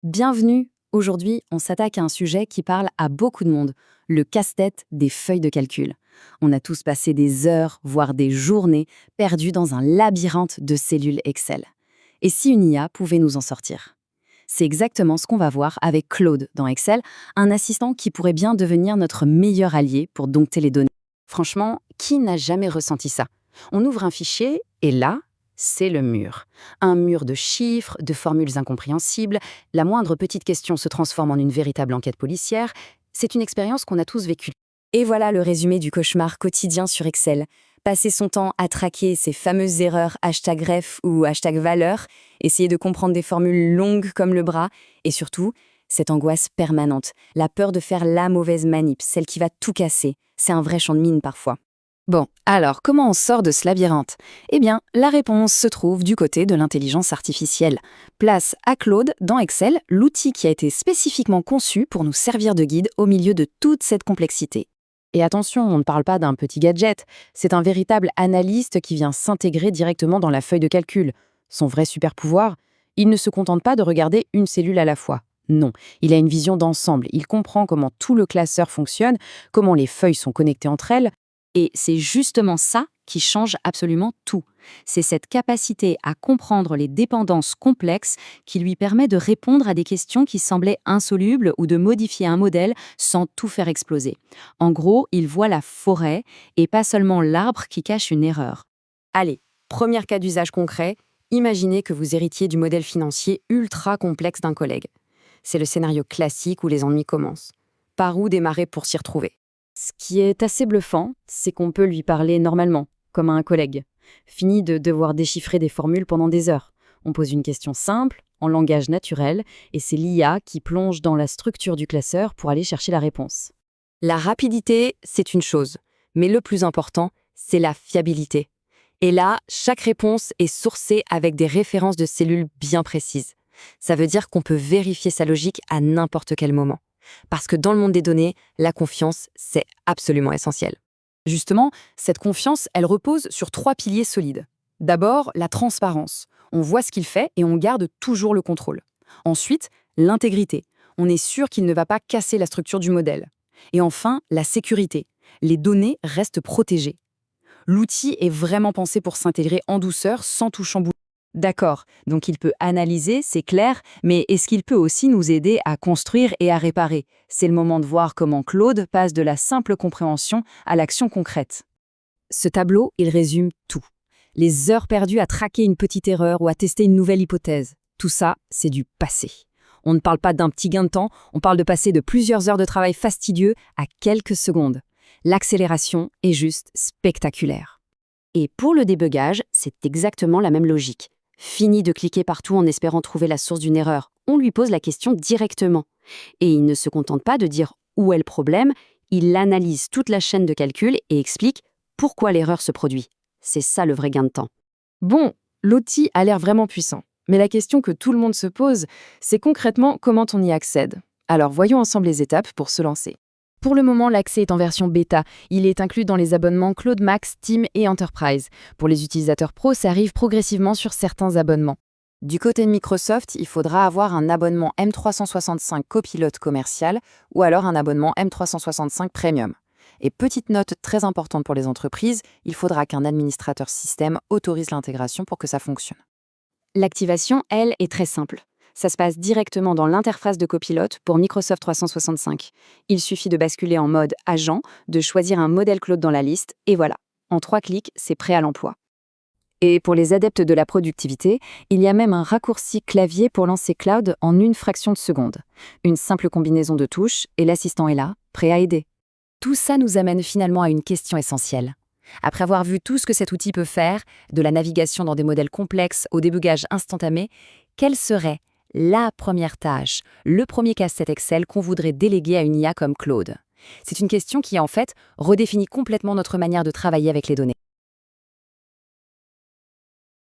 Bienvenue! Aujourd'hui, on s'attaque à un sujet qui parle à beaucoup de monde, le casse-tête des feuilles de calcul. On a tous passé des heures, voire des journées, perdus dans un labyrinthe de cellules Excel. Et si une IA pouvait nous en sortir? C'est exactement ce qu'on va voir avec Claude dans Excel, un assistant qui pourrait bien devenir notre meilleur allié pour dompter les données. Franchement, qui n'a jamais ressenti ça? On ouvre un fichier et là, c'est le mur. Un mur de chiffres, de formules incompréhensibles, la moindre petite question se transforme en une véritable enquête policière. C'est une expérience qu'on a tous vécue. Et voilà le résumé du cauchemar quotidien sur Excel. Passer son temps à traquer ces fameuses erreurs #ref ou #valeur, essayer de comprendre des formules longues comme le bras, et surtout, cette angoisse permanente, la peur de faire la mauvaise manip, celle qui va tout casser. C'est un vrai champ de mine parfois. Bon, alors comment on sort de ce labyrinthe? Eh bien, la réponse se trouve du côté de l'intelligence artificielle. Place à Claude dans Excel, l'outil qui a été spécifiquement conçu pour nous servir de guide au milieu de toute cette complexité. Et attention, on ne parle pas d'un petit gadget, c'est un véritable analyste qui vient s'intégrer directement dans la feuille de calcul. Son vrai super pouvoir, il ne se contente pas de regarder une cellule à la fois. Non, il a une vision d'ensemble, il comprend comment tout le classeur fonctionne, comment les feuilles sont connectées entre elles. Et c'est justement ça qui change absolument tout. C'est cette capacité à comprendre les dépendances complexes qui lui permet de répondre à des questions qui semblaient insolubles ou de modifier un modèle sans tout faire exploser. En gros, il voit la forêt et pas seulement l'arbre qui cache une erreur. Allez, premier cas d'usage concret, imaginez que vous héritiez du modèle financier ultra complexe d'un collègue. C'est le scénario classique où les ennuis commencent. Par où démarrer pour s'y retrouver? Ce qui est assez bluffant, c'est qu'on peut lui parler normalement, comme à un collègue. Fini de devoir déchiffrer des formules pendant des heures. On pose une question simple, en langage naturel, et c'est l'IA qui plonge dans la structure du classeur pour aller chercher la réponse. La rapidité, c'est une chose, mais le plus important, c'est la fiabilité. Et là, chaque réponse est sourcée avec des références de cellules bien précises. Ça veut dire qu'on peut vérifier sa logique à n'importe quel moment. Parce que dans le monde des données, la confiance, c'est absolument essentiel. Justement, cette confiance, elle repose sur 3 piliers solides. D'abord, la transparence. On voit ce qu'il fait et on garde toujours le contrôle. Ensuite, l'intégrité. On est sûr qu'il ne va pas casser la structure du modèle. Et enfin, la sécurité. Les données restent protégées. L'outil est vraiment pensé pour s'intégrer en douceur sans tout chambouler. D'accord, donc il peut analyser, c'est clair, mais est-ce qu'il peut aussi nous aider à construire et à réparer? C'est le moment de voir comment Claude passe de la simple compréhension à l'action concrète. Ce tableau, il résume tout. Les heures perdues à traquer une petite erreur ou à tester une nouvelle hypothèse. Tout ça, c'est du passé. On ne parle pas d'un petit gain de temps, on parle de passer de plusieurs heures de travail fastidieux à quelques secondes. L'accélération est juste spectaculaire. Et pour le débugage, c'est exactement la même logique. Fini de cliquer partout en espérant trouver la source d'une erreur. On lui pose la question directement. Et il ne se contente pas de dire où est le problème, il analyse toute la chaîne de calcul et explique pourquoi l'erreur se produit. C'est ça le vrai gain de temps. Bon, l'outil a l'air vraiment puissant. Mais la question que tout le monde se pose, c'est concrètement comment on y accède. Alors voyons ensemble les étapes pour se lancer. Pour le moment, l'accès est en version bêta. Il est inclus dans les abonnements Claude Max, Team et Enterprise. Pour les utilisateurs pro, ça arrive progressivement sur certains abonnements. Du côté de Microsoft, il faudra avoir un abonnement M365 Copilot commercial ou alors un abonnement M365 Premium. Et petite note très importante pour les entreprises, il faudra qu'un administrateur système autorise l'intégration pour que ça fonctionne. L'activation, elle, est très simple. Ça se passe directement dans l'interface de Copilot pour Microsoft 365. Il suffit de basculer en mode agent, de choisir un modèle Claude dans la liste, et voilà. En 3 clics, c'est prêt à l'emploi. Et pour les adeptes de la productivité, il y a même un raccourci clavier pour lancer Cloud en une fraction de seconde. Une simple combinaison de touches, et l'assistant est là, prêt à aider. Tout ça nous amène finalement à une question essentielle. Après avoir vu tout ce que cet outil peut faire, de la navigation dans des modèles complexes au débugage instantané, quelle serait la première tâche, le premier casse-tête Excel qu'on voudrait déléguer à une IA comme Claude? C'est une question qui, en fait, redéfinit complètement notre manière de travailler avec les données.